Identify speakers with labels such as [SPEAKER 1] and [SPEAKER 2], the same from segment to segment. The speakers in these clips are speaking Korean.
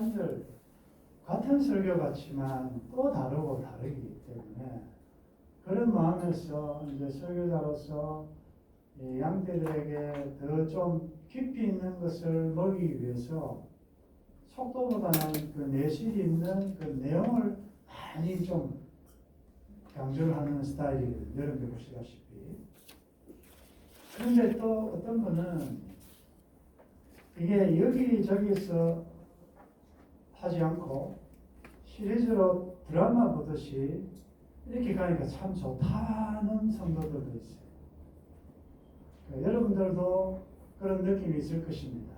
[SPEAKER 1] 한들 같은 설교 같지만 또 다르고 다르기 때문에 그런 마음에서 이제 설교자로서 양떼들에게 더 좀 깊이 있는 것을 먹이기 위해서 속도보다는 그 내실 있는 그 내용을 많이 좀 강조를 하는 스타일이거든요. 여러분들 보시다시피. 그런데 또 어떤 분은 이게 여기저기서 하지 않고 시리즈로 드라마 보듯이 이렇게 가니까 참 좋다는 성도들도 있어요. 그러니까 여러분들도 그런 느낌이 있을 것입니다.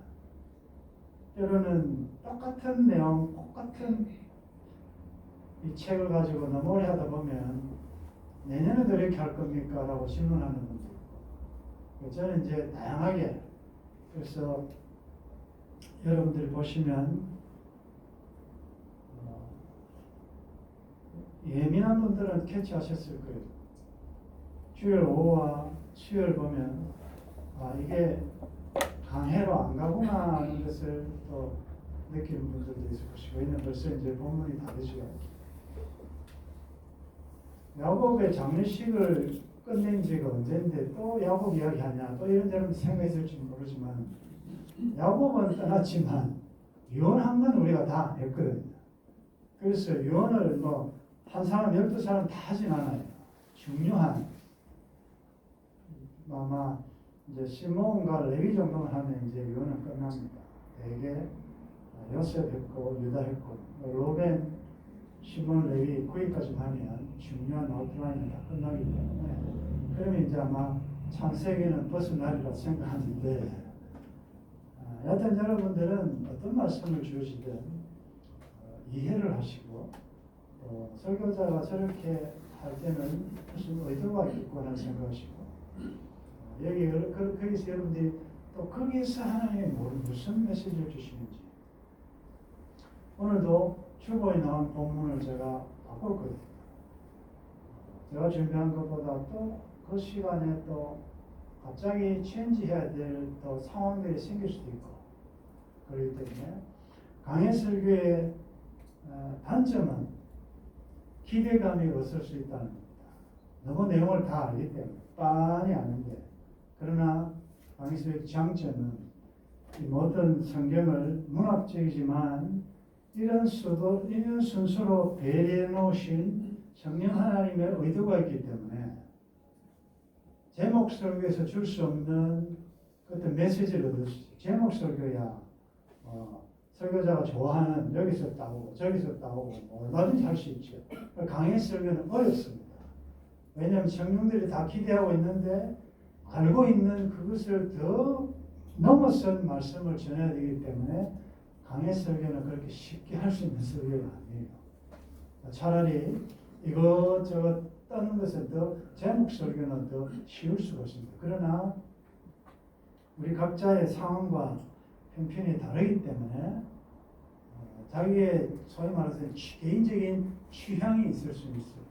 [SPEAKER 1] 때로는 똑같은 내용, 똑같은 이 책을 가지고 너무 오래 하다 보면 내년에도 이렇게 할 겁니까? 라고 질문하는 분도 있고, 저는 이제 다양하게, 그래서 여러분들이 보시면 예민한 분들은 캐치하셨을 거예요. 주일 오후와 수요일 보면 이게 강해로 안 가구나 하는 것을 또 느끼는 분들도 있을 것이고, 이는 벌써 이제 본문이 다르죠. 야곱의 장례식을 끝낸 지가 언제인데 또 야곱 이야기 하냐, 또 이런 여러분 생각했을지 모르지만, 야곱은 떠났지만 유언한 건 우리가 다 했거든요. 그래서 유언을 한 사람 12사람 다 하진 않아요. 중요한 아마 이제 시몬과 레위 정도만 하면 이제 유언은 끝납니다. 대개 요셉 했고 유다 했고 로벤, 시몬, 레위 거기까지 하면 중요한 아웃라인은 다 끝나기 때문에, 그러면 이제 아마 창세기는 벗어나리라 생각하는데, 여하튼 여러분들은 어떤 말씀을 주시든 이해를 하시고, 설교자가 저렇게 할 때는 무슨 의도가 있구나 생각하시고, 거기서 여러분들이 또 거기서 하나님이 무슨 메시지를 주시는지. 오늘도 주보에 나온 본문을 제가 바꿀 거예요. 제가 준비한 것보다 또 그 시간에 또 갑자기 체인지해야 될 또 상황들이 생길 수도 있고, 그렇기 때문에 강해 설교의 단점은 기대감이 없을 수 있다는 겁니다. 너무 내용을 다 알기 때문에 빤히 아는데, 그러나 강해 설교의 장점은 이 모든 성경을 문학적이지만 이런 순서로 배려해 놓으신 성령 하나님의 의도가 있기 때문에 제목 설교에서 줄 수 없는 어떤 메시지를 얻을 수 있어요. 제목 설교야 설교자가 좋아하는 여기서 따오고 저기서 따오고 얼마든지 할 수 있죠. 강의 설교는 어렵습니다. 왜냐하면 청중들이 다 기대하고 있는데 알고 있는 그것을 더 넘어선 말씀을 전해야 되기 때문에 강의 설교는 그렇게 쉽게 할 수 있는 설교가 아니에요. 차라리 이것저것 떠는 것은 더 제목 설교는 더 쉬울 수가 있습니다. 그러나 우리 각자의 상황과 형편이 다르기 때문에 자기의 소위 말해서 개인적인 취향이 있을 수 있어요.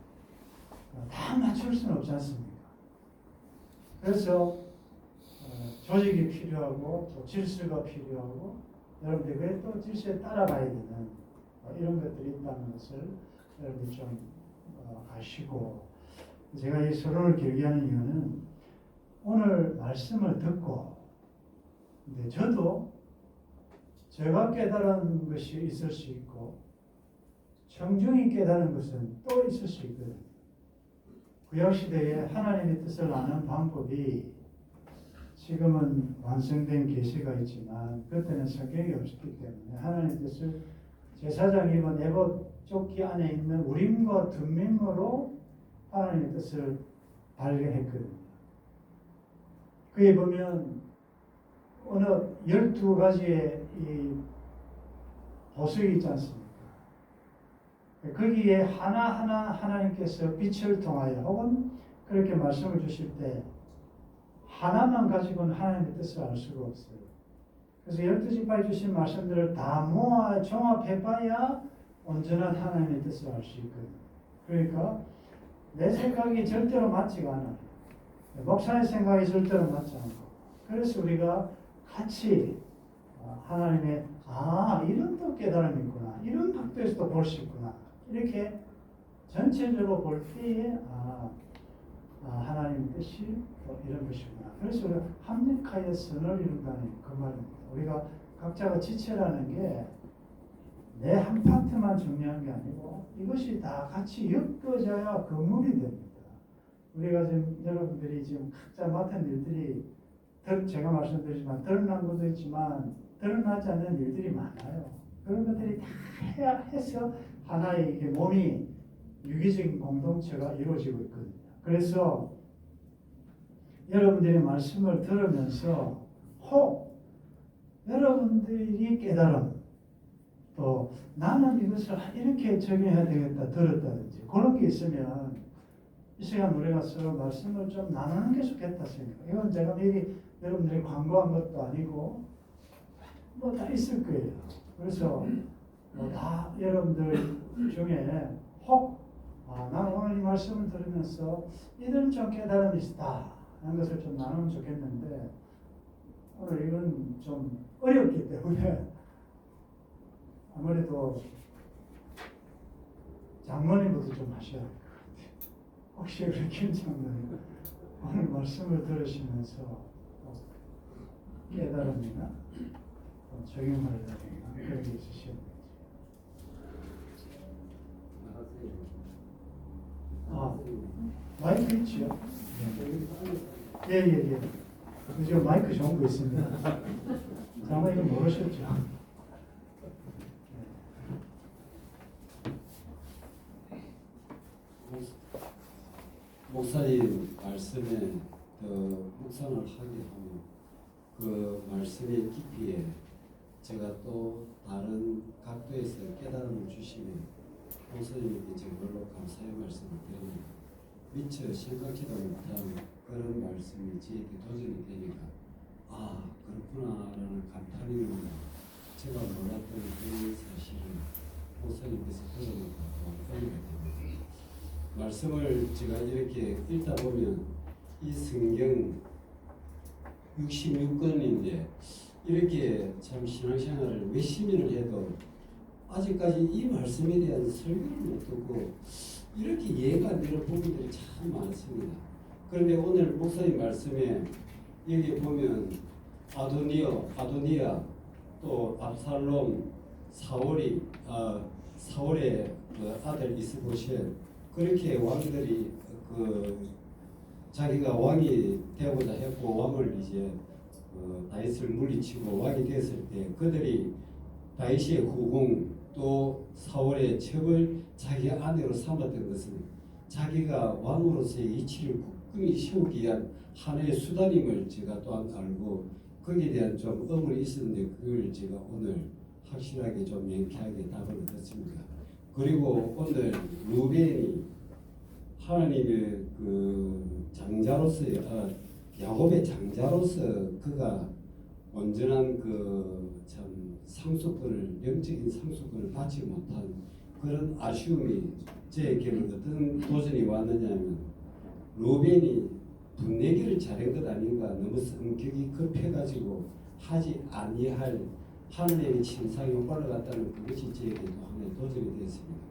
[SPEAKER 1] 다 맞출 수는 없지 않습니까? 그래서 조직이 필요하고 또 질서가 필요하고 여러분들이 왜 또 질서에 따라가야 되는 이런 것들이 있다는 것을 여러분들이 좀 아시고, 제가 이 서론을 길게 하는 이유는 오늘 말씀을 듣고, 근데 저도 제가 깨달은 것이 있을 수 있고 청중이 깨달은 것은 또 있을 수 있거든요. 구약시대에 하나님의 뜻을 아는 방법이 지금은 완성된 계시가 있지만 그때는 성경이 없었기 때문에 하나님의 뜻을 제사장 입은 에봇 조끼 안에 있는 우림과 둠밈으로 하나님의 뜻을 발견했거든요. 그에 보면 어느 12가지의 이 보석이 있지 않습니까? 거기에 하나하나 하나님께서 빛을 통하여 혹은 그렇게 말씀을 주실 때 하나만 가지고는 하나님의 뜻을 알 수가 없어요. 그래서 12지파에 주신 말씀들을 다 모아 종합해봐야 온전한 하나님의 뜻을 알 수 있거든요. 그러니까 내 생각이 절대로 맞지가 않아요. 목사의 생각이 절대로 맞지 않고, 그래서 우리가 같이 하나님의 이런 또 깨달음이 있구나, 이런 각도에서도 볼 수 있구나, 이렇게 전체적으로 볼 때에 하나님 뜻이 또 이런 것이구나. 그래서 우리가 합력하여 선을 이룬다는 그 말입니다. 우리가 각자가 지체라는 게 내 한 파트만 중요한 게 아니고 이것이 다 같이 엮어져야 건물이 됩니다. 우리가 지금 여러분들이 지금 각자 맡은 일들이 제가 말씀드리지만 드러난 것도 있지만 드러나지 않는 일들이 많아요. 그런 것들이 다 해서 하나의 이게 몸이 유기적인 공동체가 이루어지고 있거든요. 그래서 여러분들이 말씀을 들으면서 혹 여러분들이 깨달음, 또 나는 이것을 이렇게 적용해야 되겠다 들었다든지 그런 게 있으면 이 시간 우리가 서로 말씀을 좀 나누는 게 좋겠다 생각해요. 이건 제가 미리 여러분들이 광고한 것도 아니고 뭐 다 있을 거예요. 그래서 다 여러분들 중에 혹 나는 오늘 이 말씀을 들으면서 이런 좀 깨달음이 있다 하는 것을 좀 나누면 좋겠는데 오늘 이건 좀 어렵기 때문에 아무래도 장모님부터 좀 하셔야 될 것 같아요. 혹시 우리 김장로님 오늘 말씀을 들으시면서 깨달음이나 적용하려는 그런 게 있으시면 마이크 있지요? 예. 요즘 마이크 좋은 거 있습니다. 장모님 모르셨죠?
[SPEAKER 2] 목사님 말씀에 묵상을 하게 하면 그 말씀의 깊이에 제가 또 다른 각도에서 깨달음을 주시면 목사님에게 정말로 감사의 말씀을 드립니다. 미처 생각지도 못한 그런 말씀이 저에게 도전이 되니까 그렇구나라는 감탄입니다. 제가 몰랐던 그 사실을 목사님께서 들으니까 은혜가 됩니다. 말씀을 제가 이렇게 읽다 보면 이 성경 66권인데 이렇게 참 신앙생활을 몇십 년을 해도 아직까지 이 말씀에 대한 설교를 못 듣고 이렇게 이해가 안 되는 부분들이 참 많습니다. 그런데 오늘 목사님 말씀에 여기 보면 아도니아 또 압살롬 사울의 그 아들 이스보셋 그렇게 왕들이 자기가 왕이 되고자 했고 왕을 이제 다윗을 물리치고 왕이 됐을 때 그들이 다윗의 후궁 또 사울의 첩을 자기 아내로 삼았던 것은 자기가 왕으로서의 이치를 굳건히 세우기 위한 하나의 수단임을 제가 또한 알고 거기에 대한 좀 의문이 있었는데 그걸 제가 오늘 확실하게 좀 명쾌하게 답을 얻었습니다. 그리고 오늘 루벤이 하나님의 그 장자로서의 야곱의 장자로서 그가 온전한 그 참 상속권을 영적인 상속권을 받지 못한 그런 아쉬움이 저에게는 어떤 도전이 왔느냐면 루벤이 분내기를 잘한 것 아닌가 너무 성격이 급해가지고 하지 아니할 하느님의 침상에 올라갔다는 그것이 저에게도 하나의 도전이 되었습니다.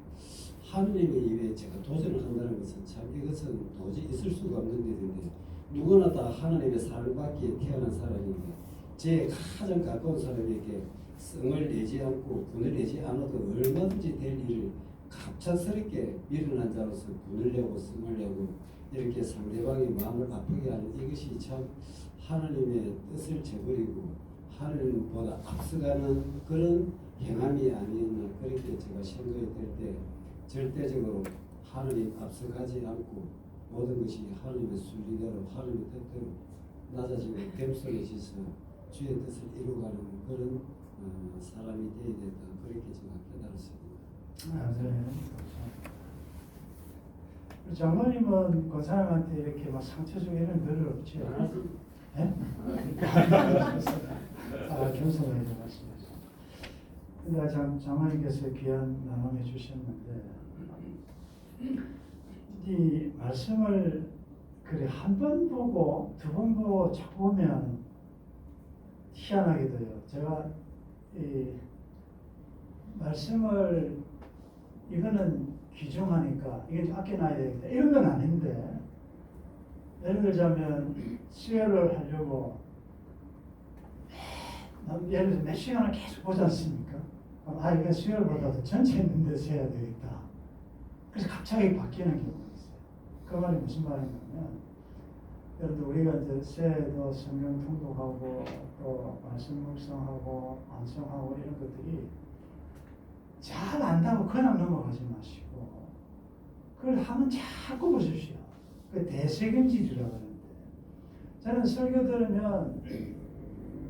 [SPEAKER 2] 하느님의 입에 제가 도전을 한다는 것은 참 이것은 도저히 있을 수가 없는 일인데 누구나 다 하나님의 사랑받기에 태어난 사람인데 제 가장 가까운 사람에게 성을 내지 않고 분을 내지 않아도 얼마든지 될 일을 갑작스럽게 일어난 자로서 분을 내고 성을 내고 이렇게 상대방의 마음을 아프게 하는 이것이 참 하나님의 뜻을 저버리고 하나님보다 앞서가는 그런 행함이 아니었나 그렇게 제가 생각이 될 때 절대적으로 하나님 앞서가지 않고 모든 것이 하나님의 순리대로 하나님의 뜻대로 낮아지고 겸손해져서 주의 뜻을 이루어가는 그런 사람이 되어야 된다 그렇게 제가 깨달았습니다.
[SPEAKER 1] 장모님은 그 사람한테 이렇게 막 상처 주고 이런 별 없지? 네? 겸손하게 말씀하셨습니다. 근데 장모님께서 귀한 나눔해 주셨는데 이 말씀을 그래 한 번 보고 두 번 보고 자꾸 보면 희한하게 돼요. 제가 이 말씀을 이거는 귀중하니까 이게 아껴놔야 되겠다 이런 건 아닌데, 예를 들자면 수혈을 하려고 예를 들어 몇 시간을 계속 보지 않습니까? 이거 수혈보다도 전체 있는 데서 해야 되겠다. 그래서 갑자기 바뀌는 경우가 있어요. 그 말이 무슨 말이냐면, 예를 들어 우리가 이제 새해도 성경 통독하고 또 말씀 묵상하고 암송하고 이런 것들이 잘 안다고 그냥 넘어가지 마시고 그걸 하면 자꾸 보십시오. 그 대세경지주라고 하는데, 저는 설교 들으면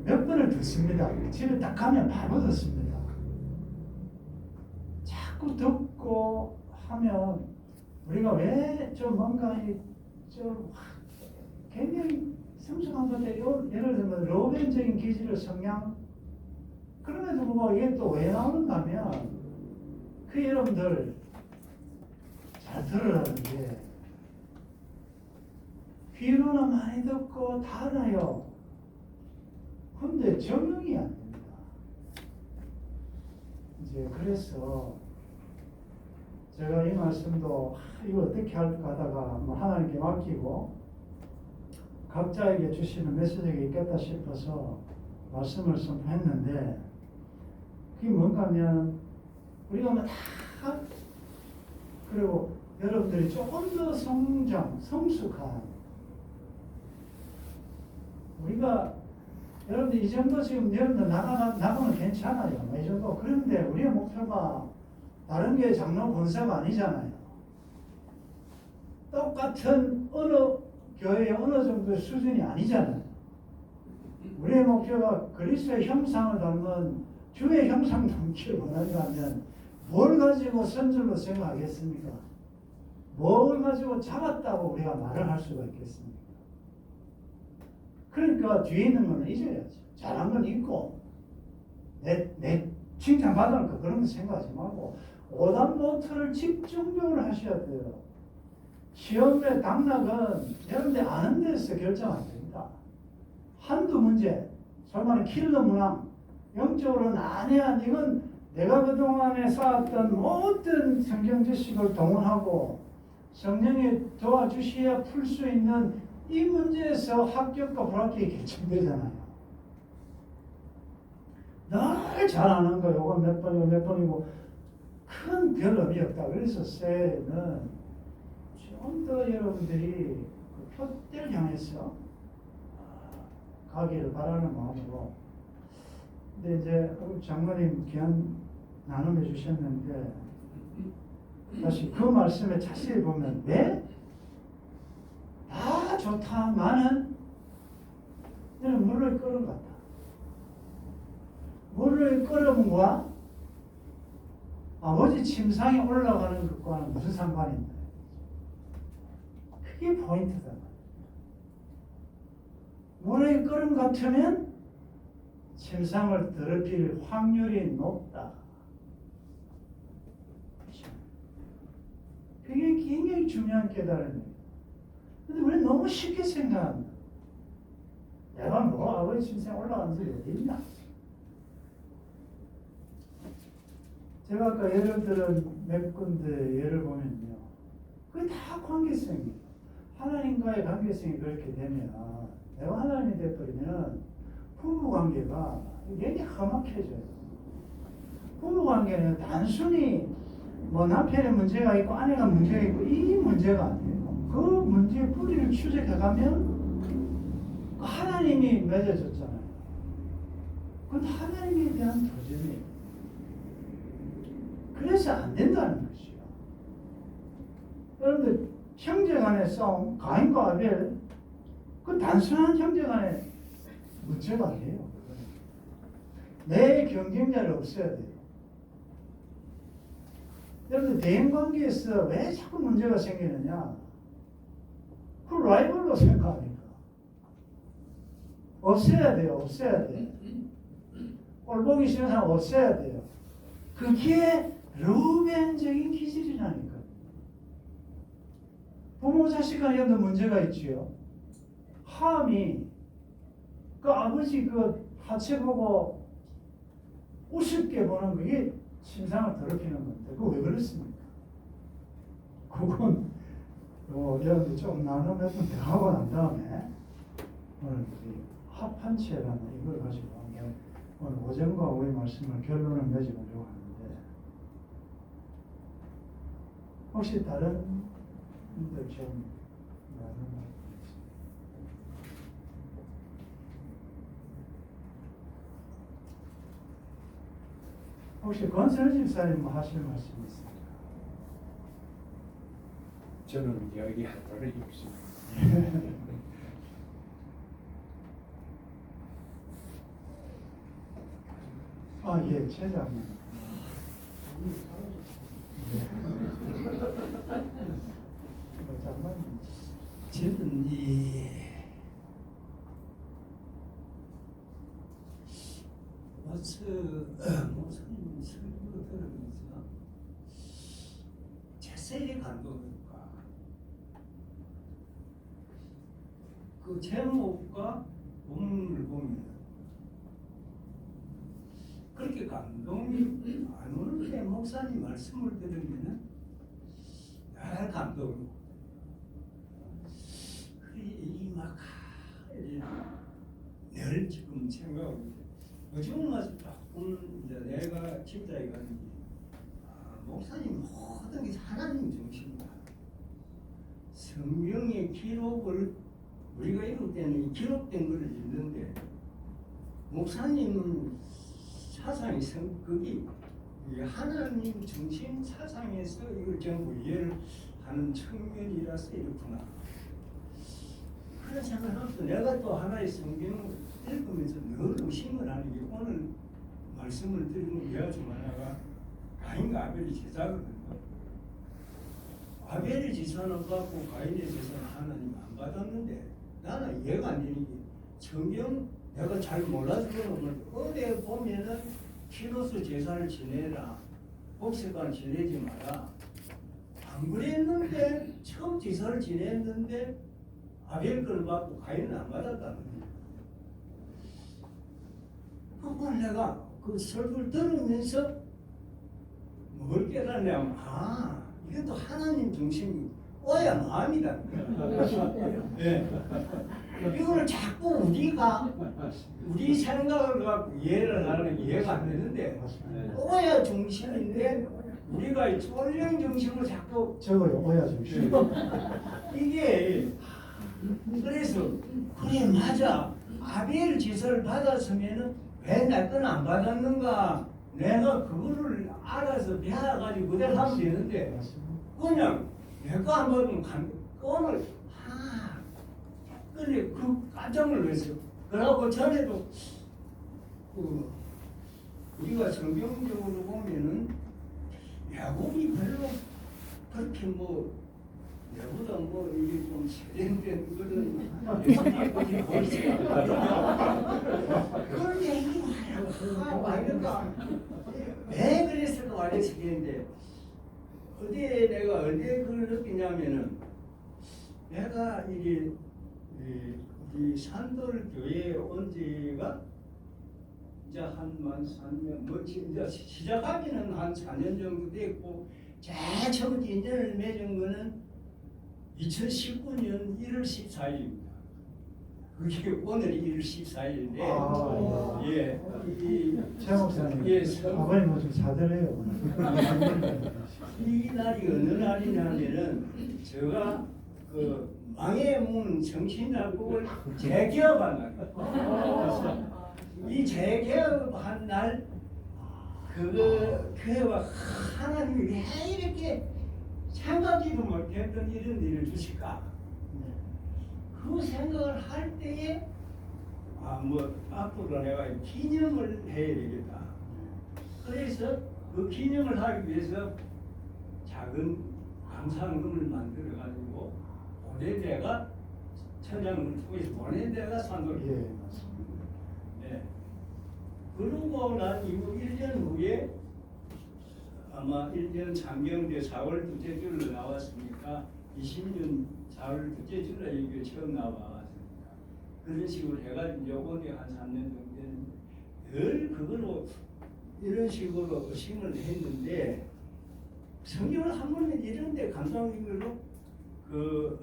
[SPEAKER 1] 몇 번을 듣습니다. 집에 딱 가면 바로 듣습니다. 자꾸 듣고 하면 우리가 왜 좀 뭔가 좀 굉장히 성숙한 것들, 예를 들면 로벤적인 기질의 성향, 그럼에도 불구하고 이게 또 왜 나오는가 하면 그 여러분들 잘 들으라는 게, 귀로는 많이 듣고 다 알아요. 근데 적용이 안 됩니다. 이제 그래서 제가 이 말씀도 이거 어떻게 할까 하다가 하나님께 맡기고 각자에게 주시는 메시지가 있겠다 싶어서 말씀을 선포했는데, 그게 뭔가 하면 우리가 다, 그리고 여러분들이 조금 더 성숙한, 우리가 여러분들 이 정도 지금 여러분들 나가면 괜찮아요. 이 정도. 그런데 우리의 목표가 다른 교회 장로 권사가 아니잖아요. 똑같은 어느 교회의 어느 정도의 수준이 아니잖아요. 우리의 목표가 그리스도의 형상을 닮은 주의 형상 닮기를 원한다 하면 뭘 가지고 선줄로 생각하겠습니까? 뭘 가지고 잡았다고 우리가 말을 할 수가 있겠습니까? 그러니까 뒤에 있는 거는 잊어야죠. 잘한 건 있고 내 칭찬받을 거 그런 거 생각하지 말고 오답노트를 집중적으로 하셔야 돼요. 시험의 당락은 여러분들 아는 데서 결정 안 됩니다. 한두 문제, 설마 킬러 문항, 영적으로는 아니야. 이건 내가 그동안에 쌓았던 모든 성경 지식을 동원하고 성령이 도와주셔야 풀 수 있는 이 문제에서 합격과 불합격이 결정되잖아요. 늘 잘하는 거, 요건 몇 번이고 몇 번이고 큰 별 의미 없다. 그래서 새해는 좀 더 여러분들이 그 표대를 향해서 가기를 바라는 마음으로. 근데 이제 장로님 귀한 나눔해 주셨는데, 다시 그 말씀에 자세히 보면 왜? 다 좋다마는 너는 물을 끓은 것 같다. 물을 끓음과 아버지 침상에 올라가는 것과는 무슨 상관이 있나요? 그게 포인트다. 물의 끓음 같으면 침상을 더럽힐 확률이 높다. 그게 굉장히 중요한 깨달음이에요. 근데 우리는 너무 쉽게 생각합니다. 내가 뭐 아버지 침상에 올라간 적이 어디 있나? 제가 아까 예를 들은 몇 군데 예를 보면요, 그게 다 관계성이에요. 하나님과의 관계성이 그렇게 되면, 내가 하나님이 되어버리면 부부 관계가 굉장히 험악해져요. 부부 관계는 단순히 뭐 남편의 문제가 있고 아내가 문제가 있고 이 문제가 아니에요. 그 문제의 뿌리를 추적해가면 하나님이 맺어졌잖아요. 그건 하나님에 대한 도전이에요. 그래서 안 된다는 것이요. 여러분들 형제간의 싸움, 가인과 아벨, 그 단순한 형제간의 문제가 아니에요. 내 경쟁자를 없애야 돼요. 여러분들 대인관계에서 왜 자꾸 문제가 생기느냐? 그 라이벌로 생각하니까. 없애야 돼요. 없애야 돼요. 꼴보기 싫은 사람 없애야 돼요. 그게 루벤적인 기질이라니까. 부모 자식 간에도 문제가 있지요. 함이 그 아버지 그 하체 보고 우습게 보는 그게 신상을 더럽히는 건데 그거 왜 그렇습니까? 그건 여러분들 좀 나눠 몇 번 더 하고 난 다음에 오늘 우리 합한체라는 이걸 가지고 오늘 오전과 오후의 말씀을 결론을 맺어보려고 하는데 혹시 다른 분들 좀 나눠 혹시 권선우 집사님 뭐 하실 말씀 있습니까?
[SPEAKER 3] 저는 이야기할 말이 없습니다.
[SPEAKER 1] 아, 예, 최장님. 장관님.
[SPEAKER 4] 저는 이 목사님 설교 들으면서 자세히 감동했다. 그 제목과 본문을 보면 그렇게 감동이 안 오는데 목사님 말씀을 들으면은 늘 감동이. 이막 늘 지금 생각하고 요즘 와서 조금 이제 내가 집사에 가는 게 목사님 모든 게 하나님 중심이다. 성경의 기록을 우리가 읽을 때는 기록된 것을 읽는데 목사님은 사상의 성격이 하나님 중심 사상에서 이걸 전부 이해를 하는 측면이라서 이렇구나. 그런 생각을 하면서 내가 또 하나의 성경을 읽으면서 늘 의심을 하는 게 오늘 말씀을 드리는 이해가 중 하나가 가인과 아벨의 제사거든요. 아벨의 제사는 받고 가인의 제사는 하나님 안 받았는데 나는 이해가 안 되는 게 성경 내가 잘 몰라서 그러는 어디에 보면은 피로서 제사를 지내라 복세관 지내지 마라 안 그랬는데 처음 제사를 지냈는데 아벨 걸 받고 가인은 안 받았다는 거예요. 그걸 내가 그 설교를 들으면서 뭘 깨달았냐면 이것도 하나님 중심이 오야 마음이다. 네. 이거를 자꾸 우리가 우리 생각을 갖고 이해를 하는 이해가 안 되는데 오야 중심인데 우리가 이 쫄령 중심을 자꾸
[SPEAKER 1] 저거요, 오야 중심.
[SPEAKER 4] 이게 그래서 그래 맞아 아벨 제사를 받았으면은 왜 내 건 안 받았는가 내가 그거를 알아서 배워가지고 그대로 하면 되는데 그냥 내가 안 받으면 오늘 근데 그 깜짝 놀랐어요. 그러고 전에도 우리가 성경적으로 보면은 야곱이 별로 그렇게 내보다 이게 좀 세련된 그런 예술이 보이지 않거든요. 그런데 이거 말일까? 왜 그랬을까 말했을 텐데 어디에 내가 어디에 그걸 느끼냐면은 내가 이게 우리 산돌 교회에 온 지가 이제 한 3년 이제 시작하기는 한 4년 정도 됐고 제일 처음 인연을 맺은 거는 2019년 1월 14일입니다. 그게 오늘이 1월 14일인데, 예,
[SPEAKER 1] 최 목사님,
[SPEAKER 4] 예,
[SPEAKER 1] 아버님 좀 사드려요.
[SPEAKER 4] 이 날이 어느 날이냐면은 제가 그 망의 문 정신학국을 재개업한 날이에요. 이 재개업한 날, 그 교회와 하나님이 왜 이렇게 생각지도 못했던 이런 일을 주실까? 그 생각을 할 때에 앞으로 내가 기념을 해야 되겠다. 그래서 그 기념을 하기 위해서 작은 감사금을 만들어 가지고 보낸 데가 천장을 통해서 보낸 데가 산돌.
[SPEAKER 1] 예, 맞습니다.
[SPEAKER 4] 네. 그러고 난 이후 1년 후에 아마 1년 장경대 4월 둘째 주로 나왔으니까 20년 4월 둘째 주로 이게 처음 나와왔으니까 그런 식으로 해가지고 이제 오늘 한 3년 정도 됐는데 늘 그걸로 이런 식으로 의심을 했는데 성경을 한 번은 이런데 감동인 걸로 그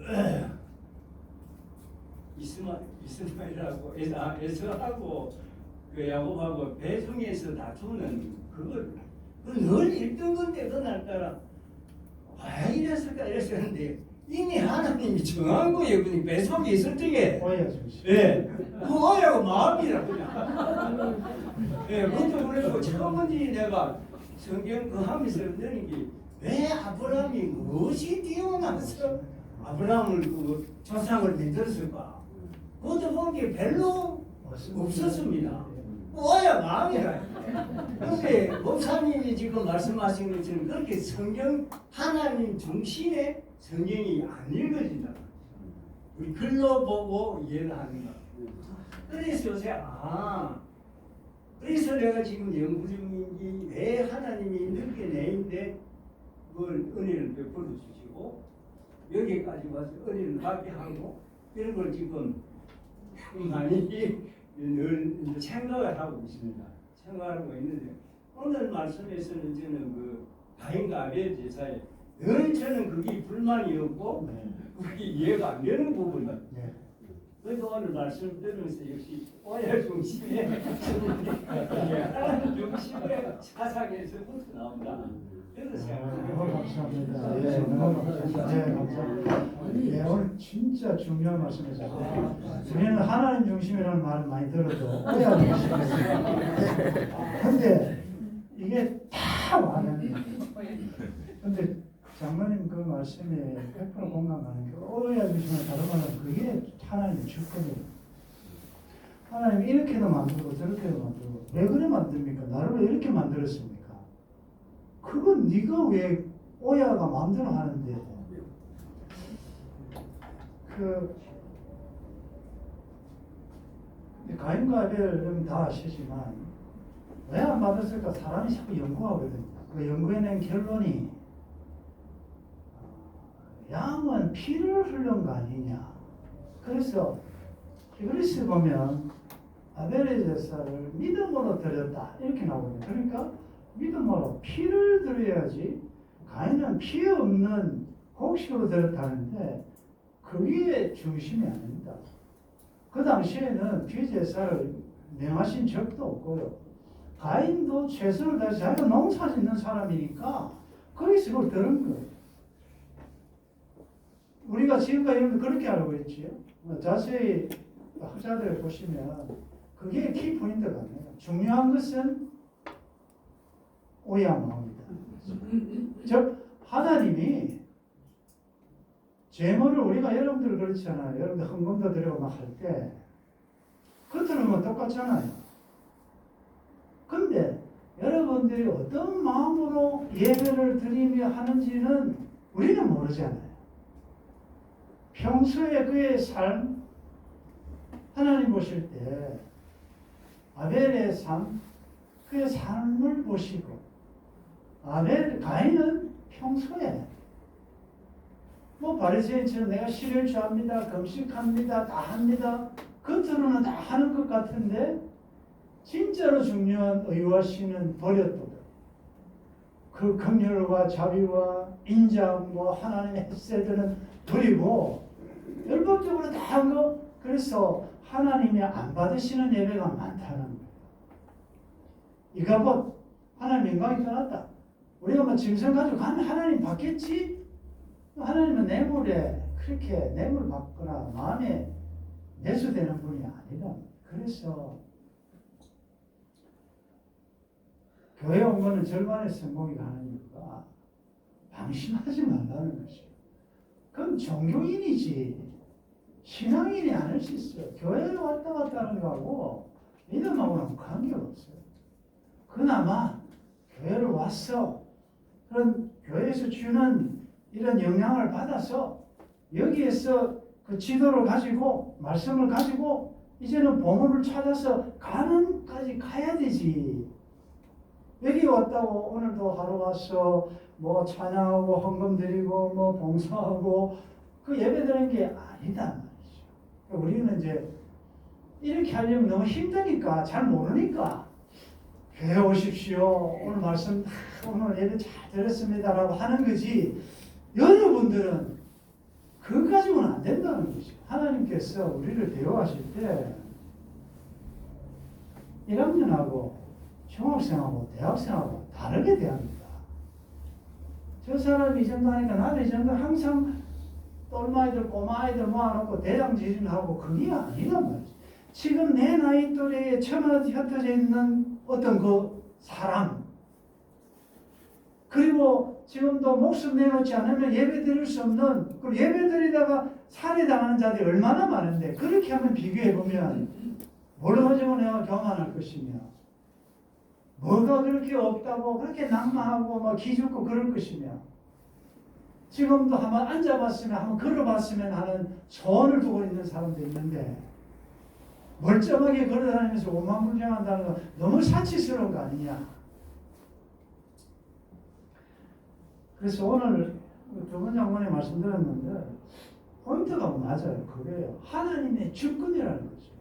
[SPEAKER 4] 이스마엘하고 에서하고 그 야곱하고 배중에서 다투는 그걸 늘 읽던 건데 그날따라 왜 이랬을까 이랬었는데 이미 하나님이 정한 거예요. 그냥 배속에 있을 적에
[SPEAKER 1] 오해가 중심.
[SPEAKER 4] 예, 그거하고 마음이라 그냥. 예, 그것도 그래서 처음에 내가 성경 그 하면서 느낀 게왜 아브라함이 무엇이 뛰어나서 아브라함을 그 조상을 믿었을까? 그것도 본 게 별로 없었습니다. 뭐야 마음이라. 그런데 목사님이 지금 말씀하신 것처럼 그렇게 성경 하나님 중심의 성경이 안 읽어진다. 우리 글로 보고 이해를 하는 거. 그래서 요새 그래서 내가 지금 연구 중인 게 왜 하나님이 늦게 내인데 그걸 은혜를 베풀어 주시고 여기까지 와서 은혜를 받게 하고 이런 걸 지금 많이 늘 생각을 하고 있습니다. 생각하고 있는데 오늘 말씀에서는 저는 그 가인과 아벨 제사에 늘 저는 그게 불만이 없고 그게 이해가 안 되는 부분이.
[SPEAKER 1] 네.
[SPEAKER 4] 그래도 오늘 말씀 들으면서 역시 오해 중심에 하나님 중심의 사상에서부터 나온다. 그래서 생각합니다.
[SPEAKER 1] 감사합니다. 예, 너무 감사합니다. 네, 감사합니다. 예, 오늘 진짜 중요한 말씀이셨어요. 우리는 하나님 중심이라는 말을 많이 들어도 오해하는 중심이었어요. 근데 이게 다 와닿네요. 근데 장로님 그 말씀에 100% 공감하는 게 오해하 중심을 다른 말은 그게 하나님의 주권이에요. 하나님 이렇게도 만들고 저렇게도 만들고 왜 그래 만듭니까? 나를 왜 이렇게 만들었습니까? 그건 네가 왜 오야가 마음대로 하는데 가인과 아벨은 다 아시지만 왜 안 받았을까? 사람이 자꾸 연구하거든요. 그 연구해낸 결론이 양은 피를 흘린 거 아니냐. 그래서 히브리서 보면 아벨의 제사를 믿음으로 드렸다 이렇게 나오거든요. 그러니까 믿음으로 피를 드려야지. 가인은 피 없는 곡식으로 드렸다는데 그게 중심이 아닙니다. 그 당시에는 피 제사를 명하신 적도 없고요. 가인도 최선을 다해서 자기가 농사 짓는 사람이니까 거기서 그걸 들은 거예요. 우리가 지금까지 그렇게 알고 있지요. 자세히 학자들 보시면 그게 키포인트가 아니에요. 중요한 것은 오해한 마음이다. 즉 하나님이 제물을 우리가 여러분들 그렇잖아요. 여러분들 헌금도 드리고 막 할 때 겉으로는 뭐 똑같잖아요. 근데 여러분들이 어떤 마음으로 예배를 드리며 하는지는 우리는 모르잖아요. 평소에 그의 삶, 하나님 보실 때 아벨의 삶, 그의 삶을 보시고 가인은 평소에 뭐 바리새인처럼 내가 십일조합니다, 금식합니다, 다 합니다. 겉으로는 다 하는 것 같은데 진짜로 중요한 의와 신은 버렸거든. 그 긍휼과 자비와 인자함과 하나님의 햇세들은 버리고 열법적으로 다 한 거. 그래서 하나님이 안 받으시는 예배가 많다는 거예요. 이가봇 하나님 영광이 떠났다. 우리가 뭐 짐승 가지고 가면 하나님 받겠지? 하나님은 뇌물에 그렇게 뇌물 받거나 마음에 내수되는 분이 아니라. 그래서 교회 온 거는 절반의 성공이 가는 이유가 방심하지 말라는 것이에요. 그럼 종교인이지 신앙인이 아닐 수 있어요. 교회에 왔다 갔다 하는 거하고 믿음하고는 관계가 없어요. 그나마 교회를 와서 그런 교회에서 주는 이런 영향을 받아서 여기에서 그 지도를 가지고 말씀을 가지고 이제는 보물을 찾아서 가는까지 가야 되지. 여기 왔다고 오늘도 하루 와서 뭐 찬양하고 헌금 드리고 뭐 봉사하고 그 예배 드리는 게 아니다 말이죠. 우리는 이제 이렇게 하려면 너무 힘드니까 잘 모르니까 교회 오십시오. 오늘 말씀 오늘 예배 잘 들었습니다라고 하는 거지. 여러분들은 그거 가지고는 안 된다는 거죠. 하나님께서 우리를 대우하실 때 1학년하고 중학생하고 대학생하고 다르게 대합니다. 저 사람이 이 정도 하니까 나도 이 정도 항상 똘마이들 꼬마아이들 모아놓고 대장질인하고 그게 아니란 말이죠. 지금 내 나이 또래에 처음 흩어져 있는 어떤 그 사람, 그리고 지금도 목숨 내놓지 않으면 예배 드릴 수 없는, 그리고 예배 드리다가 살해당하는 자들이 얼마나 많은데, 그렇게 하면 비교해보면 뭘 가지고 내가 교만할 것이며 뭐가 그렇게 없다고 그렇게 낙마하고 막 기죽고 그럴 것이며, 지금도 한번 앉아봤으면 한번 걸어봤으면 하는 소원을 두고 있는 사람도 있는데 멀쩡하게 걸어다니면서 오만불장한다는 건 너무 사치스러운 거 아니냐. 그래서 오늘 두 번 장관이 말씀드렸는데 포인트가 맞아요. 그게요. 하나님의 주권이라는 거죠.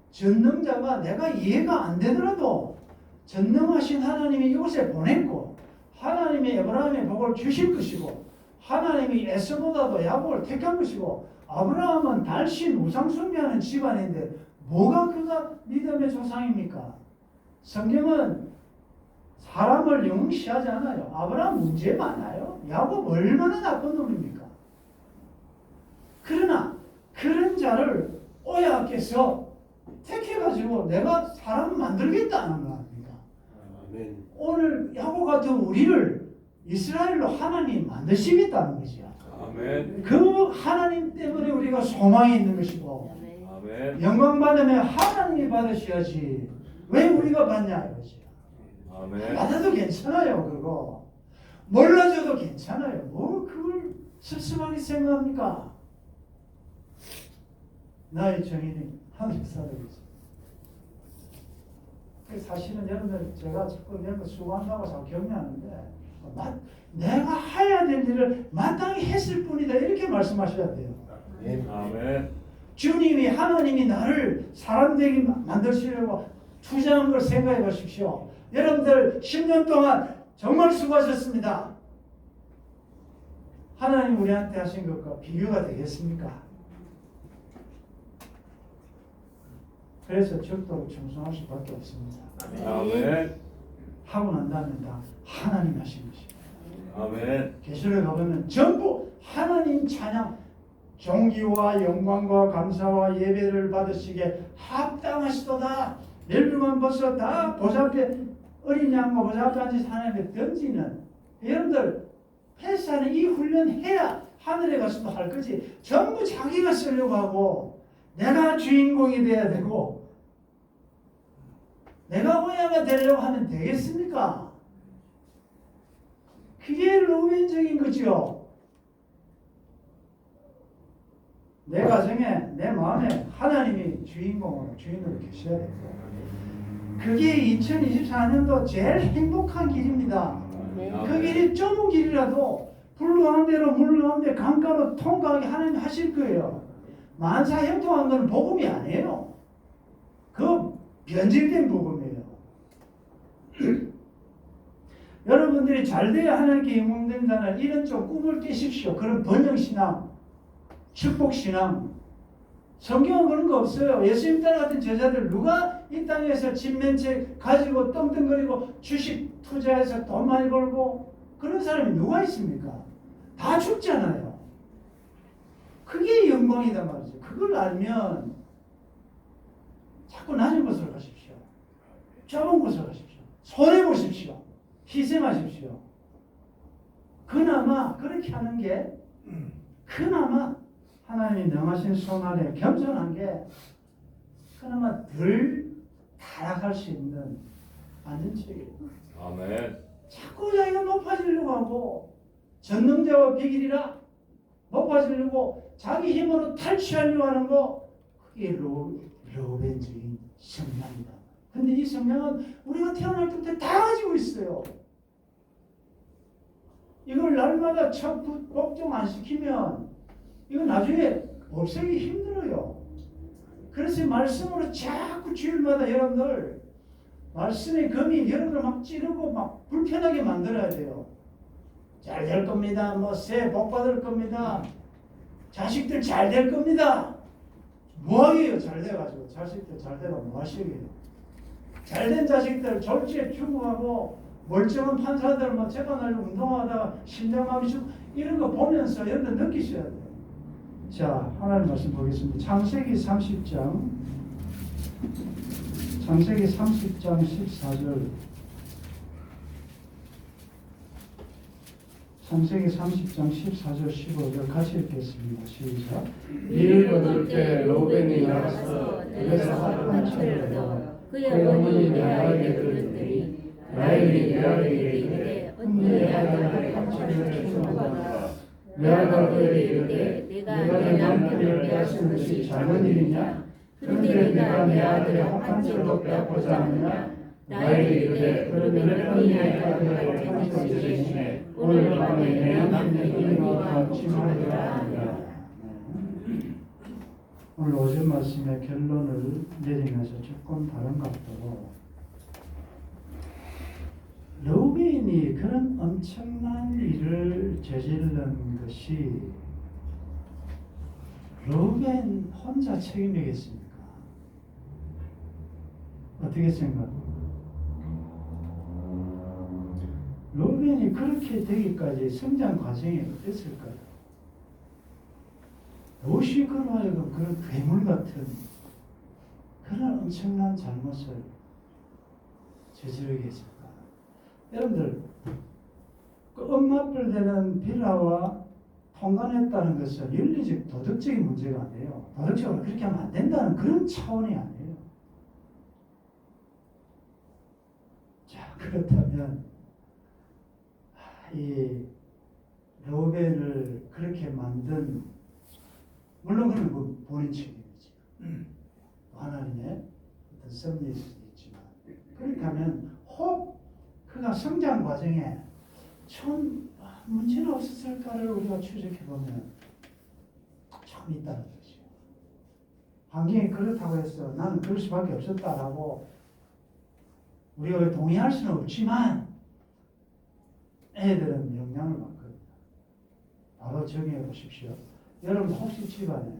[SPEAKER 1] 전능자가 내가 이해가 안 되더라도 전능하신 하나님이 이곳에 보냈고 하나님이 에브라임의 복을 주실 것이고 하나님이 에스보다도 야곱을 택한 것이고 아브라함은 달신 우상 숭배하는 집안인데 뭐가 그가 믿음의 조상입니까? 성경은 사람을 영시하지 않아요. 아브라함 문제 많아요. 야곱 얼마나 나쁜 놈입니까? 그러나 그런 자를 오야께서 택해가지고 내가 사람 만들겠다는 거 아닙니까?
[SPEAKER 3] 아멘.
[SPEAKER 1] 오늘 야곱 같은 우리를 이스라엘로 하나님 만드시겠다는 거죠.
[SPEAKER 3] 아멘.
[SPEAKER 1] 그 하나님 때문에 우리가 소망이 있는 것이고
[SPEAKER 3] 아멘.
[SPEAKER 1] 영광 받으면 하나님이 받으셔야지 왜 우리가 받냐 이거지.
[SPEAKER 3] 아멘.
[SPEAKER 1] 받아도 괜찮아요. 그거 몰라줘도 괜찮아요. 뭐 그걸 섭섭하게 생각합니까? 나의 정인이 하나님 사람이지. 사실은 여러분들 제가 자꾸 이런 거 수고한다고 자꾸 격려하는데 내가 해야 될 일을 마땅히 했을 뿐이다 이렇게 말씀하셔야 돼요.
[SPEAKER 3] 아멘.
[SPEAKER 1] 주님이 하나님이 나를 사람 되게 만드시려고 투자한 걸 생각해 보십시오. 여러분들 10년 동안 정말 수고하셨습니다. 하나님 우리한테 하신 것과 비교가 되겠습니까? 그래서 적도록 충성할 수밖에 없습니다.
[SPEAKER 3] 아멘.
[SPEAKER 1] 하고 난 다음에 다 하나님 하신 것입니다.
[SPEAKER 3] 아멘.
[SPEAKER 1] 계시록에 가보면 전부 하나님 찬양, 존귀와 영광과 감사와 예배를 받으시기에 합당하시도다. 멸류관 벗어 다 보좌 앞에 어린 양과 보좌 앞에 앉아서 하나님께 던지는, 여러분들 패스하는 이 훈련 해야 하늘에 가서도 할 거지. 전부 자기가 쓰려고 하고 내가 주인공이 돼야 되고 내가 오야가 되려고 하면 되겠습니까? 그게 로맨적인 거죠. 내 가정에 내 마음에 하나님이 주인공으로 주인으로 계셔야 되고, 그게 2024년도 제일 행복한 길입니다. 그 길이 좁은 길이라도 불루한 대로 물루한 대 강가로 통과하게 하나님 하실 거예요. 만사 형통한 건 복음이 아니에요. 그 변질된 복음이에요. 여러분들이 잘 돼야 하나님께 영광된다는 이런 좀 꿈을 깨십시오. 그런 번영신앙, 축복신앙. 성경은 그런 거 없어요. 예수님 따라갔던 제자들 누가 이 땅에서 집 몇 채 가지고 떵떵거리고 주식 투자해서 돈 많이 벌고 그런 사람이 누가 있습니까? 다 죽잖아요. 그게 영광이단 말이죠. 그걸 알면 자꾸 낮은 곳으로 가십시오. 좁은 곳으로 가십시오. 손해보십시오. 희생하십시오. 그나마 그렇게 하는 게 그나마 하나님이 명하신 손 아래 겸손한 게 그나마 덜 타락할 수 있는 안전책이에요.
[SPEAKER 3] 아멘.
[SPEAKER 1] 자꾸 자기가 높아지려고 하고 전능자와 비길이라 높아지려고 자기 힘으로 탈취하려고 하는 거, 그게 로벤적인 성향이다. 근데 이 성향은 우리가 태어날 때부터 다 가지고 있어요. 이걸 날마다 복종 안 시키면 이거 나중에 없애기 힘들어요. 그래서 말씀으로 자꾸 주일마다 여러분들 말씀의 검이 여러분을 막 찌르고 막 불편하게 만들어야 돼요. 잘 될 겁니다. 뭐 새 복 받을 겁니다. 자식들 잘 될 겁니다. 뭐하게요? 잘 돼가지고 자식들 잘 되가 뭐 하시게요? 잘된 자식들 졸지에 죽어가고 멀쩡한 판사들 뭐 재판하려고 운동하다가 심장마비 죽고 이런 거 보면서 여러분 느끼셔야 돼요. 자, 하나님 말씀 보겠습니다. 창세기 30장 14절 창세기 30장 14절 15절 같이 읽겠습니다. 시작.
[SPEAKER 5] 이를 거둘 때 로벤이 나가서 들에서 하루만 채우려 그의 어머니 레아에게 들었더니 라헬이 레아에게 이르되 언니의 아들을 한철을 키우노라. 레아가 그에게 이르되 내가 내 남편을 빼앗은 것이 작은 일이냐? 그런데 내가 내 아들의 한철도 빼앗고자 하느냐? 라헬이 이르되 그러면 언니의 아들을 한철을 대신에 오늘 밤에 내 남편이 이리와 침하리라 하니라.
[SPEAKER 1] 오늘 오전 말씀의 결론을 내리면서 조금 다른 각도로 르우벤이 그런 엄청난 일을 저지른 것이 르우벤 혼자 책임이겠습니까? 어떻게 생각합니까? 르우벤이 그렇게 되기까지 성장 과정이 어땠을까요? 무엇이 그로 하여금 그런 괴물 같은 그런 엄청난 잘못을 저지르게 했을까? 여러분들, 그 엄마뻘 되는 빌라와 통관했다는 것은 윤리적 도덕적인 문제가 아니에요. 도덕적으로 그렇게 하면 안 된다는 그런 차원이 아니에요. 자, 그렇다면 이 르우벤을 그렇게 만든, 물론 그는 그 본인 책임이지. 하나님의 어떤 섭리일 수도 있지만, 그렇게 하면 혹 그가 성장 과정에 참 문제는 없었을까를 우리가 추적해보면 참 있다는 거죠. 환경이 그렇다고 해서 나는 그럴 수밖에 없었다라고 우리가 동의할 수는 없지만 애들은 영향을 받거든요. 바로 정의해 보십시오. 여러분 혹시 집안에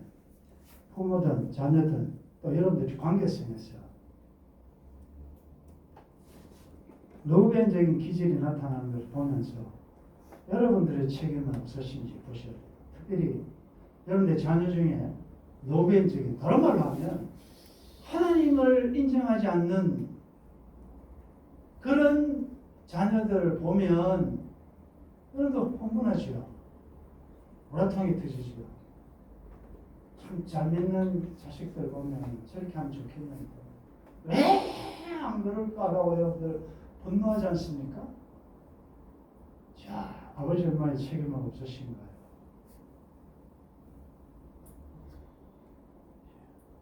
[SPEAKER 1] 부모든 자녀든 또 여러분들이 관계성에서 르우벤적인 기질이 나타나는 것을 보면서 여러분들의 책임은 없으신지 보셔야 돼요. 특별히 여러분들 자녀 중에 르우벤적인, 다른 말로 하면 하나님을 인정하지 않는 그런 자녀들을 보면 여러분도 흥분하죠. 우라통이 터지죠. 참 잘 믿는 자식들 보면 저렇게 하면 좋겠는데 왜 안 그럴까라고 여러분들 분노하지 않습니까? 자, 아버지 엄마의 책임은 없으신가요?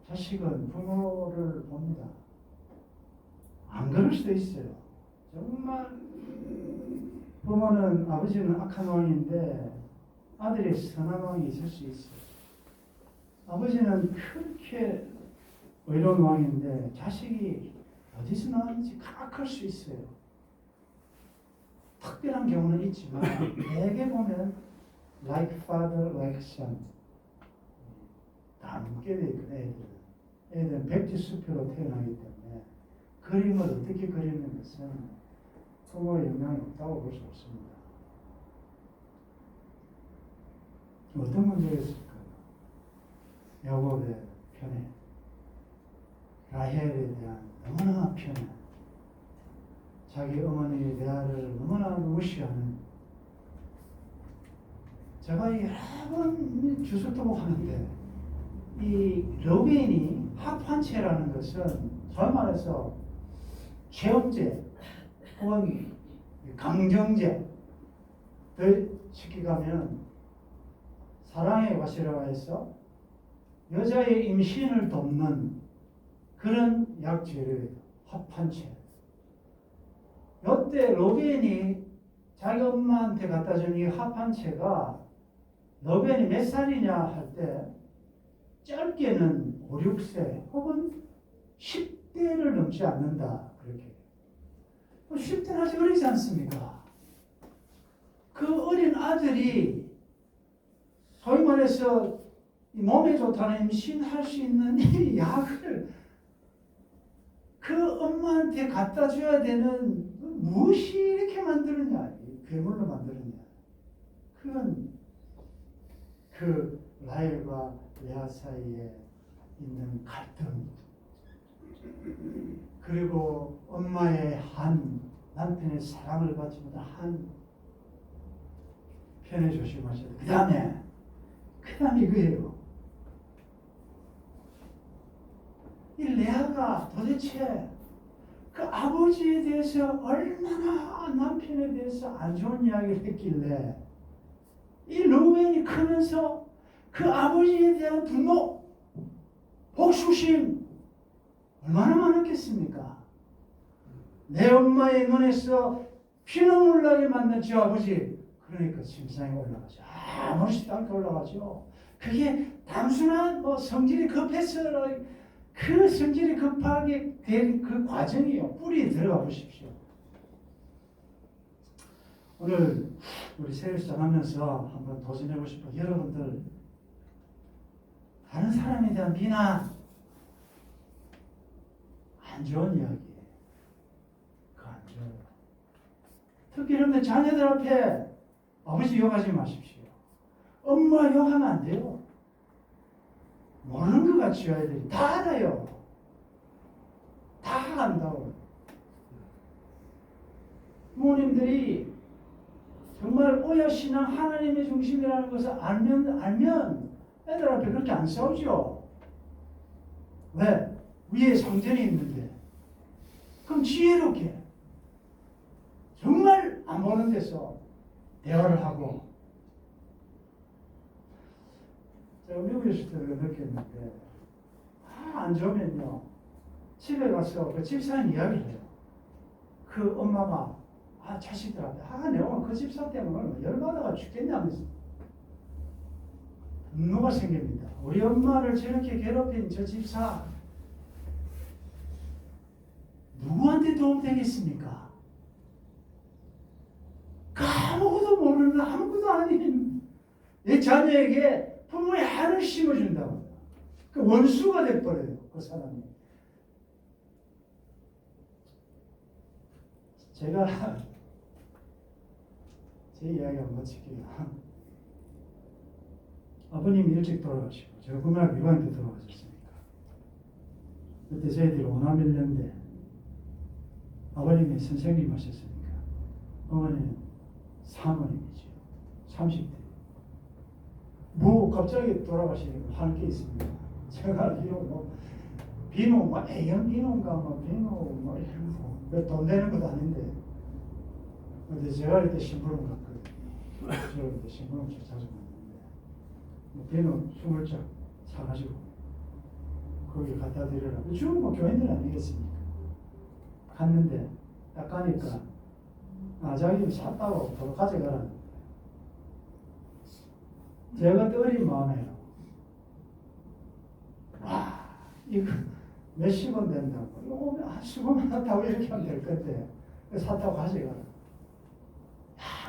[SPEAKER 1] 자식은 부모를 봅니다. 안 그럴 수도 있어요. 정말 부모는, 아버지는 악한 왕인데 아들이 선한 왕이 있을 수 있어요. 아버지는 그렇게 의로운 왕인데 자식이 어디서 나왔는지 가악할 수 있어요. 특별한 경우는 있지만 대개 보면 like father, like son 다 묻게 돼 있거든요. 애들은 백지수표로 태어나기 때문에 그림을 어떻게 그리는 것은 부모의 영향이 없다고 볼 수 없습니다. 어떤 문제가 있을까요? 야곱의 편에, 라헬에 대한 너무나 편에, 자기 어머니 레아를 너무나 무시하는, 제가 여러 번 주술도록 하는데 이 르우벤이 합한체라는 것은 소위 말해서 체험제 혹은 강정제 더 쉽게 가면 사랑의 과실화가 해서 여자의 임신을 돕는 그런 약재를 합한체. 이때 르우벤이 자기 엄마한테 갖다 준 이 합한체가 르우벤이 몇 살이냐 할 때 짧게는 5, 6세 혹은 10대를 넘지 않는다. 그렇게 쉽더라지 어리지 않습니까? 그 어린 아들이 소위 말해서 이 몸에 좋다는 임신할 수 있는 이 약을 그 엄마한테 갖다 줘야 되는 무엇이 이렇게 만드느냐? 괴물로 만드느냐? 그건 그 라헬과 레아 사이에 있는 갈등, 그리고 엄마의 한, 남편의 사랑을 받지 못한 한 편에 조심하셔야 돼요. 그 다음에 이거예요. 이 레아가 도대체 그 아버지에 대해서 얼마나 남편에 대해서 안 좋은 이야기를 했길래 이 르우벤이 크면서 그 아버지에 대한 분노, 복수심 얼마나 많았겠습니까? 내 엄마의 눈에서 피눈물 나게 만든 저 아버지, 그러니까 심상에 올라가죠. 아무렇지도 않게 올라가죠. 그게 단순한 성질이 급해서 그 성질이 급하게 된 그 과정이에요. 뿌리에 들어가 보십시오. 오늘 우리 새해 시작하면서 한번 도전해보고 싶어요. 여러분들 다른 사람에 대한 비난, 안 좋은 이야기예요. 그거 안 좋아요. 특히 여러분들 자녀들 앞에 아버지 욕하지 마십시오. 엄마 욕하면 안 돼요. 모르는 것 같이 아이들이 다 알아요. 다 안다고. 부모님들이 정말 오야신앙 하나님의 중심이라는 것을 알면 애들 앞에 그렇게 안 싸우죠. 왜? 위에 성전이 있는데. 그럼 지혜롭게 정말 안 보는 데서 대화를 하고. 제가 미국에 있을 때 느꼈는데 안 좋으면요 집에 가서 그 집사님 이야기를 해요. 그 엄마가 자식들한테 내가 그 집사 때문에 열받아가 죽겠냐면서 분노가 생깁니다. 우리 엄마를 저렇게 괴롭힌 저 집사 누구한테 도움되겠습니까? 아무것도 모르는 아무것도 아닌 내 자녀에게 부모의 한을 심어준다고. 그 원수가 돼버려요. 그 사람이. 제가 제 이야기 한번 마칠게요. 아버님이 일찍 돌아가시고 제가 고등학교 6학년 때 돌아가셨으니까 그때 저희들이 오남일년대 아버님이 선생님 하셨으니까 어머니는 사모님이죠. 30대. 갑자기 돌아가시니까 하는 게 있습니다. 제가 알기로 비누, A형 비누인가, 비누, 이런 거. 돈 되는 것도 아닌데. 근데 제가 그때 심부름 갔거든요. 제가 그때 심부름 자주 갔는데. 비누 20짝 사가지고, 거기 갖다 드려라. 주로 교인들 아니겠습니까? 갔는데, 딱 가니까, 자기 샀다고 바로 가져가라. 제가 어린 마음에요. 이거 몇십 원 된다고. 이거 수고만 샀다고 이렇게 하면 될 건데. 샀다고 가져가라.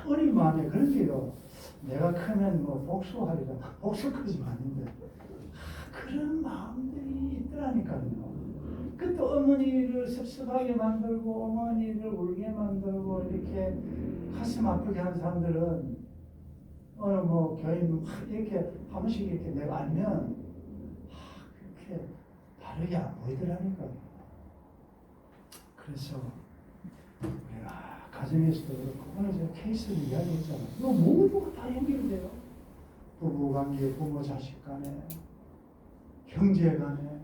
[SPEAKER 1] 어린 마음에 그런데도 내가 크면 복수하리라. 복수까지는 아닌데. 그런 마음들이 있더라니까요. 그 또 어머니를 섭섭하게 만들고, 어머니를 울게 만들고, 이렇게 가슴 아프게 하는 사람들은 어느 교인 이렇게 한 번씩 이렇게 내가 알면 그렇게 다르게 안 보이더라니까요. 그래서 우리가 가정에서도 그렇고 오늘 제가 케이스를 이야기했잖아요. 이거 모두가 다 연결돼요. 부부관계, 부모 자식 간에, 형제 간에,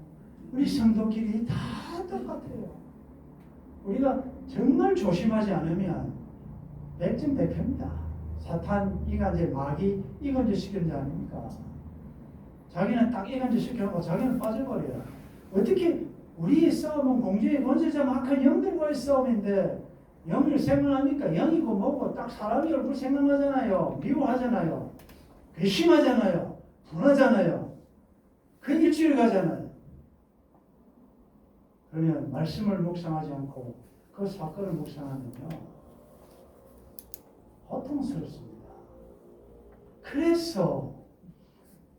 [SPEAKER 1] 우리 성도끼리 다 똑같아요. 우리가 정말 조심하지 않으면 백전백패입니다. 사탄, 이간질, 마귀, 이간질 시키는 자 아닙니까? 자기는 딱 이간질 시켜놓고 자기는 빠져버려요. 어떻게 우리의 싸움은 공중의 권세자 악한 영들과의 싸움인데 영을 생각합니까? 영이고 뭐고 딱 사람의 얼굴 생각나잖아요. 미워하잖아요. 괘씸하잖아요. 분하잖아요. 그 일주일 가잖아요. 그러면 말씀을 묵상하지 않고 그 그 사건을 묵상하면요 고통스럽습니다. 그래서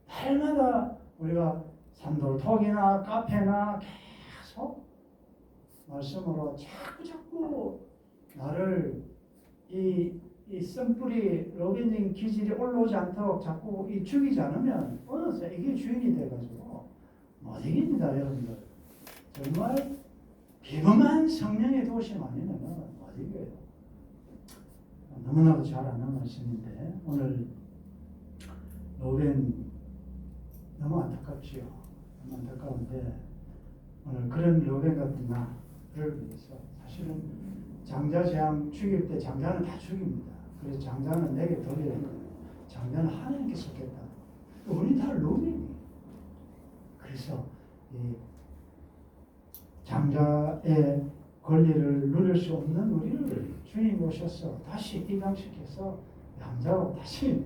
[SPEAKER 1] 날마다 우리가 산돌톡이나 카페나 계속 말씀으로 자꾸 나를 이 쓴뿌리 로빈징 기질이 올라오지 않도록 자꾸 이 죽이지 않으면 어느새 이게 주인이 돼가지고 못 이깁니다, 여러분들. 정말 비범한 성령의 도우심 아니면 못 이겨요. 너무나도 잘 아는 말씀인데 오늘 로벤 너무 안타깝지요. 너무 안타까운데 오늘 그런 로벤 같은 나를 위해서 사실은 장자 재앙 죽일 때 장자는 다 죽입니다. 그래서 장자는 내게 돌려야 돼요. 장자는 하나님께 속했다. 우리 다 로벤이에요. 그래서 이 장자의 권리를 누릴 수 없는 우리를 주님 오셔서 다시 입양시켜서 양자로 다시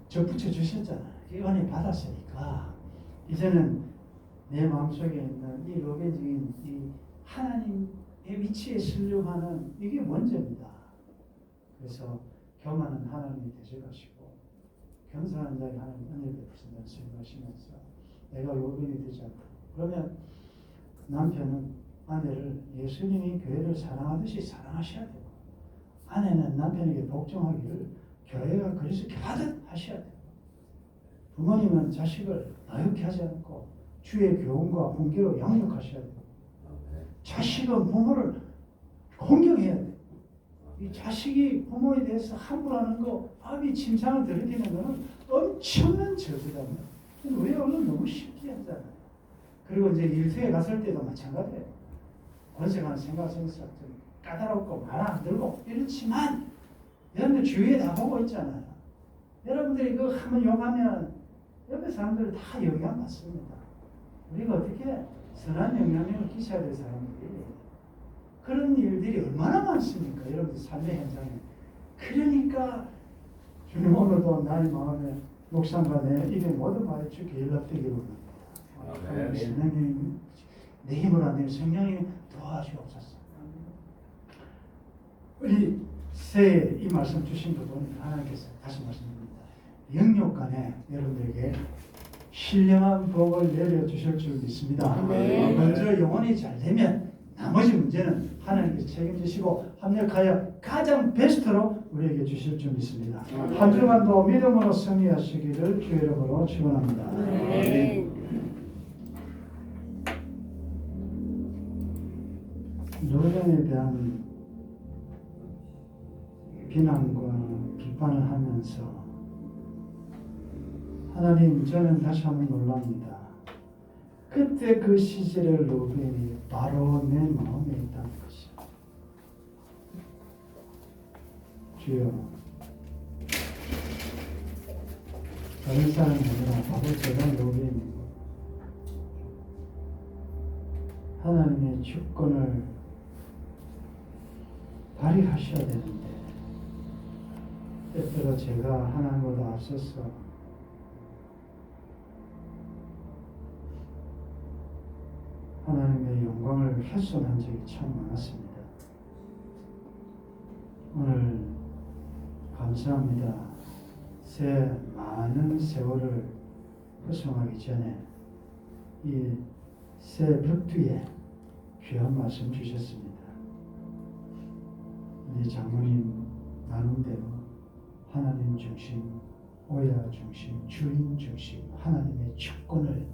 [SPEAKER 1] 접붙여 주셨잖아요. 이 은혜 받았으니까 이제는 내 마음속에 있는 이 로벤적인 이 하나님의 위치에 설명하는 이게 먼저입니다. 그래서 교만은 하나님이 대적하시고 겸손한 자에게 하나님 은혜를 베푸신다는 생각하시면서 내가 로벤이 되지 않고 그러면 남편은 아내를 예수님이 교회를 사랑하듯이 사랑하셔야 되고 아내는 남편에게 복종하기를 교회가 그리스도 교하듯 하셔야 되고 부모님은 자식을 나욕케 하지 않고 주의 교훈과 훈계로 양육하셔야 되고 자식은 부모를 공경해야 돼요. 이 자식이 부모에 대해서 함부로 하는 거 아비 침상을 들이대는 거는 엄청난 저주잖아요. 우리 얼른 너무 쉽게 하잖아요. 그리고 이제 일터에 갔을 때도 마찬가지예요. 권세가는 생각하면서 좀 까다롭고 말 안 들고 이렇지만 여러분들 주위에 다 보고 있잖아요. 여러분들이 그거 한번 욕하면 옆에 사람들이 다 영향받습니다. 우리가 어떻게 선한 영향력을 끼쳐야 될 사람들이 그런 일들이 얼마나 많습니까? 여러분들 삶의 현장에. 그러니까 주님 오늘도 나의 마음에 묵상과 내 입에 모든 말이 주께 연락되기를 원합니다. 성령님 내 힘으로 안 되는 성령님 도와주옵소서. 우리 새해 이 말씀 주신 부분 하나님께서 다시 말씀드립니다. 영육간에 여러분들에게 신령한 복을 내려주실 줄 믿습니다.
[SPEAKER 5] 네.
[SPEAKER 1] 먼저 영혼이 잘 되면 나머지 문제는 하나님께서 책임지시고 합력하여 가장 베스트로 우리에게 주실 줄 믿습니다. 한 주간도 믿음으로 승리하시기를 주의 이름으로 축원합니다.
[SPEAKER 5] 네.
[SPEAKER 1] 노령에 대한 비난과 비판을 하면서 하나님 저는 다시 한번 놀랍니다. 그때 그 시절의 로벤이 바로 내 마음에 있다는 것이요. 주여 다른 사람이 아니라 바로 제가 로벤이고 하나님의 주권을 발휘하셔야 되는데 때때로 제가 하나님보다 앞서서 하나님의 영광을 훼손한 적이 참 많았습니다. 오늘 감사합니다. 새 많은 세월을 후송하기 전에 이 새 벽두에 귀한 말씀 주셨습니다. 우리 장로님 나눔대로 하나님 중심, 오야 중심, 주인 중심, 하나님의 주권을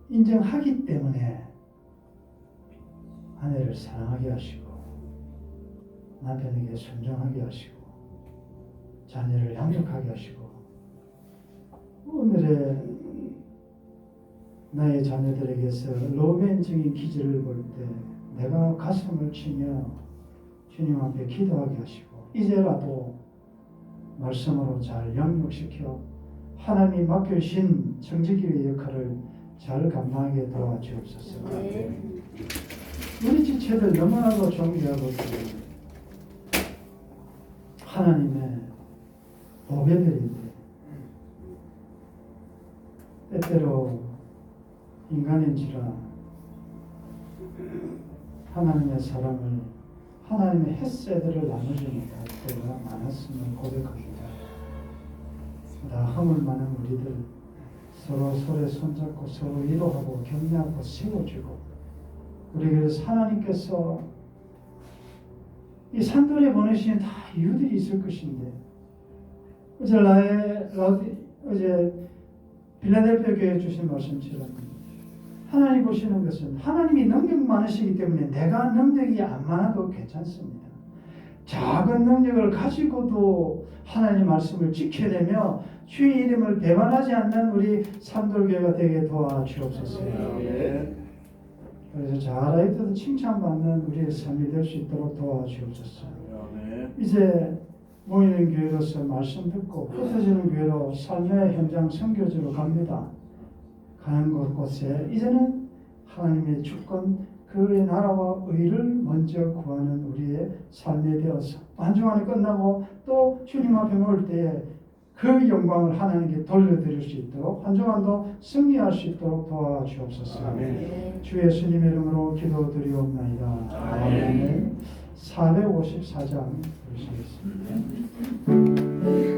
[SPEAKER 1] 인정하기 때문에 아내를 사랑하게 하시고 남편에게 순종하게 하시고 자녀를 양육하게 하시고 오늘의 나의 자녀들에게서 로벤적인 기질을 볼 때 내가 가슴을 치며 주님 앞에 기도하게 하시고 이제라도 말씀으로 잘 양육시켜 하나님이 맡겨주신 청지기의 역할을 잘 감당하게 도와주옵소서.
[SPEAKER 5] 네.
[SPEAKER 1] 우리 지체들 너무나도 존귀하고 하나님의 보배들인데 때때로 인간인지라 하나님의 사랑을 하나님의 햇새들을 나눠주니까 때가 많았음을 고백합니다. 다 허물 많은 우리들 서로 서로의 손잡고 서로 위로하고 격려하고 세워주고 우리 그래서 하나님께서 이 산돌에 보내신 다 이유들이 있을 것인데 어제 빌라델피아 교회에 주신 말씀처럼 하나님 보시는 것은 하나님이 능력 많으시기 때문에 내가 능력이 안 많아도 괜찮습니다. 작은 능력을 가지고도 하나님 말씀을 지켜내며 주의 이름을 배반하지 않는 우리 산돌교회가 되게 도와주옵소서. 그래서 잘하여도 칭찬받는 우리의 삶이 될 수 있도록 도와주옵소서. 이제 모이는 교회로서 말씀 듣고 흩어지는 교회로 삶의 현장 선교지로 갑니다. 가는 곳곳에 이제는 하나님의 주권 그의 나라와 의를 먼저 구하는 우리의 삶이 되어서 한 주간이 끝나고 또 주님 앞에 모일 때에 그 영광을 하나님께 돌려드릴 수 있도록 한 주간도 승리할 수 있도록 도와주옵소서.
[SPEAKER 3] 아멘.
[SPEAKER 1] 주 예수님의 이름으로 기도드리옵나이다. 아멘. 454장 보시겠습니다.